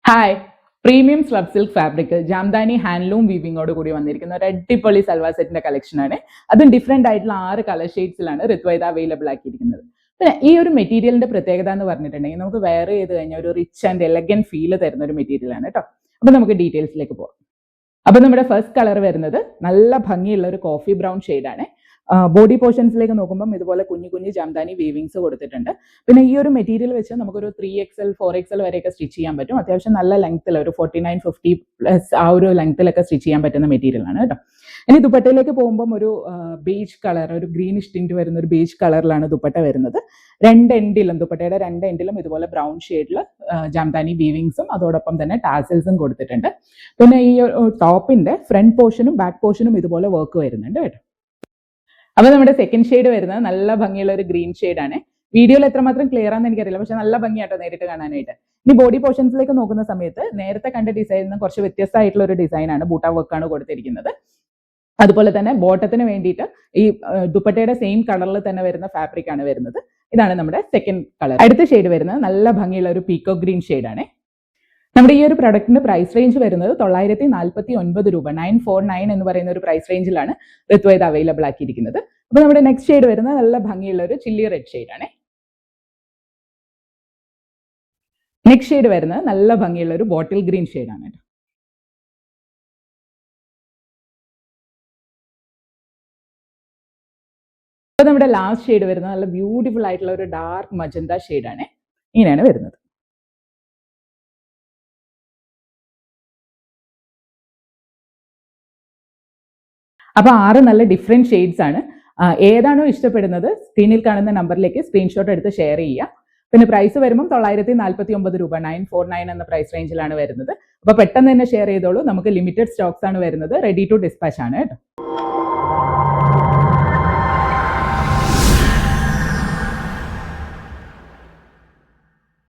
Hi, premium slub silk fabric Jamdani handloom വീവിങ്ങോട് കൂടി വന്നിരിക്കുന്ന ഒരു അടിപൊളി സൽവാർ സെറ്റിന്റെ കളക്ഷനാണ്. അതും ഡിഫറെന്റ് ആയിട്ടുള്ള 6 കളർ ഷെയ്ഡ്സിലാണ് ഋത്വൈത അവൈലബിൾ ആക്കിയിരിക്കുന്നത്. പിന്നെ ഈ ഒരു മെറ്റീരിയലിന്റെ പ്രത്യേകത എന്ന് പറഞ്ഞിട്ടുണ്ടെങ്കിൽ നമുക്ക് വെയർ ചെയ്ത് കഴിഞ്ഞാൽ ഒരു റിച്ച് ആൻഡ് എലഗന്റ് ഫീൽ തരുന്ന ഒരു മെറ്റീരിയൽ ആണ് കേട്ടോ. അപ്പൊ നമുക്ക് ഡീറ്റെയിൽസിലേക്ക് പോകാം. അപ്പൊ നമ്മുടെ ഫസ്റ്റ് കളർ വരുന്നത് നല്ല ഭംഗിയുള്ള ഒരു കോഫി ബ്രൗൺ ഷെയ്ഡാണ്. ബോഡി പോർഷൻസിലേക്ക് നോക്കുമ്പോൾ ഇതുപോലെ കുഞ്ഞു കുഞ്ഞു ജാംദാനി വീവിങ്സ് കൊടുത്തിട്ടുണ്ട്. പിന്നെ ഈ ഒരു മെറ്റീരിയൽ വെച്ച് നമുക്കൊരു 3XL 4XL വരെയൊക്കെ സ്റ്റിച്ച് ചെയ്യാൻ പറ്റും. അത്യാവശ്യം നല്ല ലെങ്ത്തിൽ ഒരു 49-50 പ്ലസ് ആ ഒരു ലെങ്ത്തിലൊക്കെ സ്റ്റിച്ച് ചെയ്യാൻ പറ്റുന്ന മെറ്റീരിയൽ ആണ് കേട്ടോ. ഇനി ദുപ്പട്ടയിലേക്ക് പോകുമ്പോൾ ഒരു ബേജ് കളർ, ഒരു ഗ്രീനിഷ് ടിന്റ് വരുന്ന ഒരു ബേജ് കളറിലാണ് ദുപ്പട്ട വരുന്നത്. ദുപ്പട്ടയുടെ രണ്ട് എൻഡിലും ഇതുപോലെ ബ്രൗൺ ഷെയ്ഡിൽ ജാംദാനി വീവിങ്സും അതോടൊപ്പം തന്നെ ടാസൽസും കൊടുത്തിട്ടുണ്ട്. പിന്നെ ഈ ടോപ്പിന്റെ ഫ്രണ്ട് പോർഷനും ബാക്ക് പോർഷനും ഇതുപോലെ വർക്ക് വരുന്നുണ്ട് കേട്ടോ. അപ്പൊ നമ്മുടെ സെക്കൻഡ് ഷെയ്ഡ് വരുന്നത് നല്ല ഭംഗിയുള്ള ഒരു ഗ്രീൻ ഷെയ്ഡാണ്. വീഡിയോയിൽ എത്രമാത്രം ക്ലിയർ ആണെന്ന് എനിക്കറിയില്ല, പക്ഷെ നല്ല ഭംഗിയാട്ടോ നേരിട്ട് കാണാനായിട്ട്. ഇനി ബോഡി പോർഷൻസിലേക്ക് നോക്കുന്ന സമയത്ത് നേരത്തെ കണ്ട ഡിസൈനിൽ നിന്ന് കുറച്ച് വ്യത്യസ്തമായിട്ടുള്ള ഒരു ഡിസൈനാണ്, ബൂട്ടാ വർക്കാണ് കൊടുത്തിരിക്കുന്നത്. അതുപോലെ തന്നെ ബോട്ടത്തിന് വേണ്ടിയിട്ട് ഈ ദുപ്പട്ടയുടെ സെയിം കളറിൽ തന്നെ വരുന്ന ഫാബ്രിക് ആണ് വരുന്നത്. ഇതാണ് നമ്മുടെ സെക്കൻഡ് കളർ. അടുത്ത ഷെയ്ഡ് വരുന്നത് നല്ല ഭംഗിയുള്ള ഒരു പീക്കോ ഗ്രീൻ ഷെയ്ഡാണ്. നമ്മുടെ ഈ ഒരു പ്രൊഡക്റ്റിന്റെ പ്രൈസ് റേഞ്ച് വരുന്നത് 949 രൂപ, 949 എന്ന് പറയുന്ന ഒരു പ്രൈസ് റേഞ്ചിലാണ് ഋത്വൈത അവൈലബിൾ ആക്കിയിരിക്കുന്നത്. അപ്പൊ നമ്മുടെ നെക്സ്റ്റ് ഷെയ്ഡ് വരുന്നത് നല്ല ഭംഗിയുള്ള ഒരു ചില്ലി റെഡ് ഷെയ്ഡാണ്. നെക്സ്റ്റ് ഷെയ്ഡ് വരുന്നത് നല്ല ഭംഗിയുള്ള ഒരു ബോട്ടിൽ ഗ്രീൻ ഷെയ്ഡാണ്. അപ്പൊ നമ്മുടെ ലാസ്റ്റ് ഷെയ്ഡ് വരുന്നത് നല്ല ബ്യൂട്ടിഫുൾ ആയിട്ടുള്ള ഒരു ഡാർക്ക് മജന്ത ഷെയ്ഡാണ്. ഇങ്ങനെയാണ് വരുന്നത്. അപ്പൊ 6 നല്ല ഡിഫറെന്റ് ഷെയ്ഡ്സ് ആണ്. ഏതാണോ ഇഷ്ടപ്പെടുന്നത് സ്ക്രീനിൽ കാണുന്ന നമ്പറിലേക്ക് സ്ക്രീൻഷോട്ട് എടുത്ത് ഷെയർ ചെയ്യുക. പിന്നെ പ്രൈസ് വരുമ്പോൾ 949 രൂപ, 949 എന്ന പ്രൈസ് റേഞ്ചിലാണ് വരുന്നത്. അപ്പൊ പെട്ടെന്ന് തന്നെ ഷെയർ ചെയ്തോളൂ. നമുക്ക് ലിമിറ്റഡ് സ്റ്റോക്സ് ആണ് വരുന്നത്, റെഡി ടു ഡിസ്പാച്ച് ആണ് കേട്ടോ.